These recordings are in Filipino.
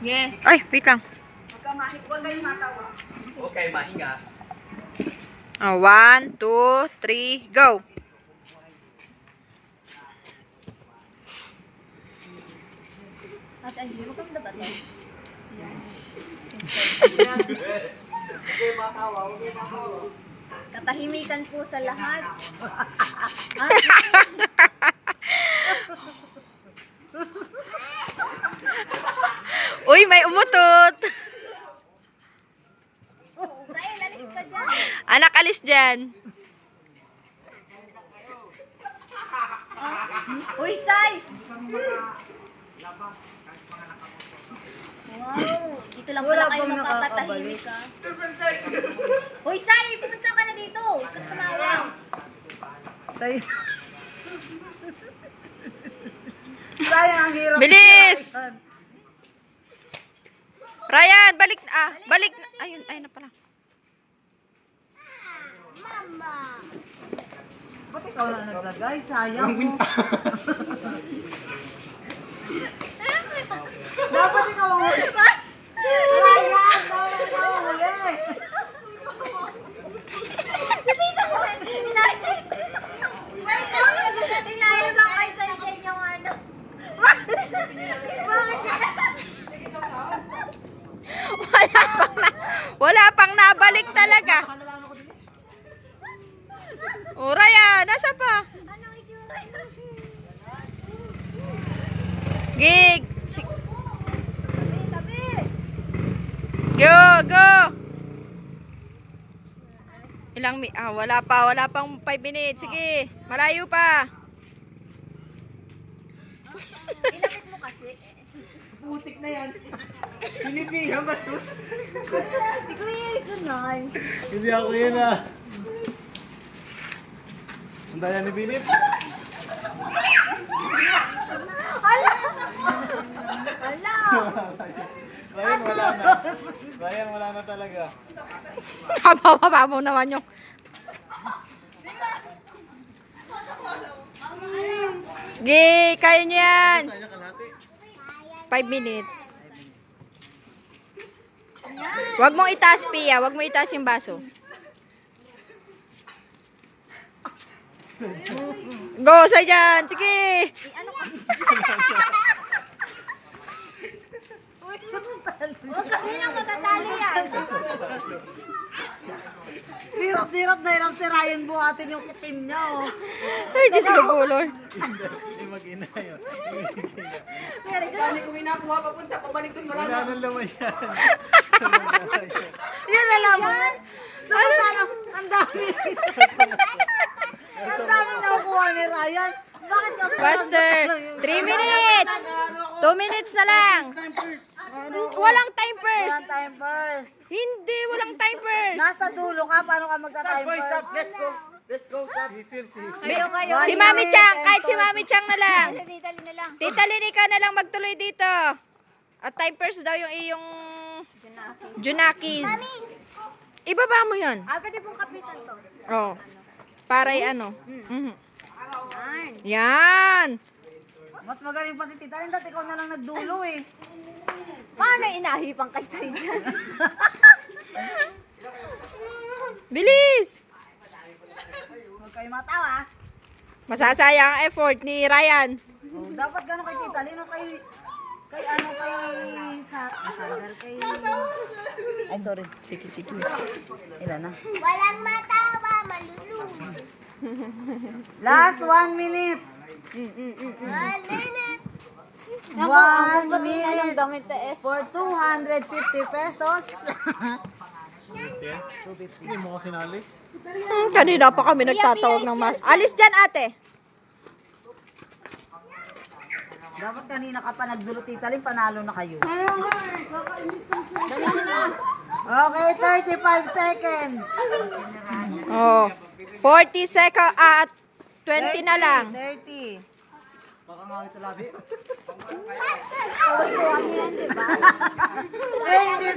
Yeah. Ay, wait lang. Huwag kayong matawa. Okay, mahinga. Oh, 1, 2, 3, go! At ay, hindi mo kami dapat eh. Katahimikan po sa lahat. Uy, may umutot! Dahil, alis ka dyan. Anak, alis dyan. Uy, Sai! Wow, dito lang pala kayo mapapatahimik ka. Uy, Sai! Pupunta ka na dito. Tumawa. Sayang ang hirap. Bilis! Ryan, balik. Balik. Ayun, ayun na pala. Ba't ikaw na naglagay? Sayang mo. Dapat ikaw ang huli. Ryan! Dapat ikaw ang huli. Denial lang kayo sa dyan yung ano. Wala pang nabalik talaga. O, Ryan, nasa pa? Anong itsura yun? Gig. Tabi! Go, go. Wala pang 5 minutes. Sige, malayo pa. Ilapit mo kasi. Putik na yan. Pinipigang bastos. Hindi ko yung ganun. Hindi ako yun ah. Ang daya ni Bilip. Hala! Hala! Ryan, wala na. Ryan, wala na talaga. Haba-haba mo naman yung... Gig, kaya niyo yan. Sayang kalahati. 5 minutes. Wag mong itaas, Pia. Wag mo itaas yung baso. Go, sa dyan. Sige. Huwag kasi lang matatali yan. Hirap na hirap si Ryan buhatin yung itim niya, oh. Ay, Diyos ko po, Lord. Hindi mag-ina yun. Dami kong inakuha papunta, pabalik dun Wala nang laman yan. Yan na lang. Samantalang, ang dami. Ang dami nakukuha ni Ryan. Bakit ka Faster. 3 minutes. 2 minutes na lang. Walang time first. Walang time first. Hindi, walang time first. Nasa dulo ka, paano ka magta-time first? Let's go, stop. Sisir, sisir. Kayo, kayo. Si Mami Chang, kahit si Mami Chang na lang. Dali na lang. Tita Lini ka na lang magtuloy dito. At time first daw yung iyong Junakis. Ibaba mo yun. Pwede pong kapitan to. Oh. Para ano. Mhm. Yan. Yan. Mas magaling pa si Tita Lynn, dati ikaw na lang nagdulo eh. Paano inahipang kay Sai dyan? Bilis. Huwag kayo matawa. Masasayang ang effort ni Ryan. Oh, dapat gano'n kay Tita Lynn o kay Sander, kay... Ay, sorry. Sige, sige. Ilan na? Walang matawa, malulu. Last 1 minute. 1 minute. 1 minute Damit na eh. for 250 pesos. Hindi mo ko sinali. Kanina pa kami nagtatawag ng mas. Alis dyan, ate. Dapat kanina ka pa nagdulo, Tita Lynn, panalo na kayo. Okay, 35 seconds. Oh. 40 seconds at 20 na lang. 30. Baka ngawit sa labi. 20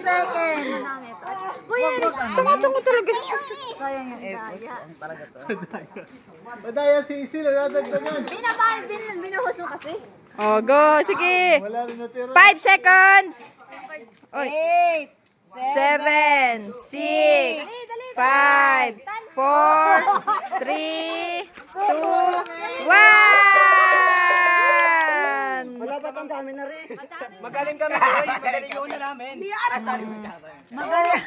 seconds. Kuya, Tumatungo talaga. Sayang yung effort. Ang talaga to. Madaya si Isil, nadagdagan. Binuhos mo kasi. Oh, go. Sige. Wala rin natira. 5 seconds. Oy. 7, 8, 6, 5, 4, 3, 2, 1. Wala ba tang dami na rin? Magaling kami, boy. Magaling yun na namin. Magaling.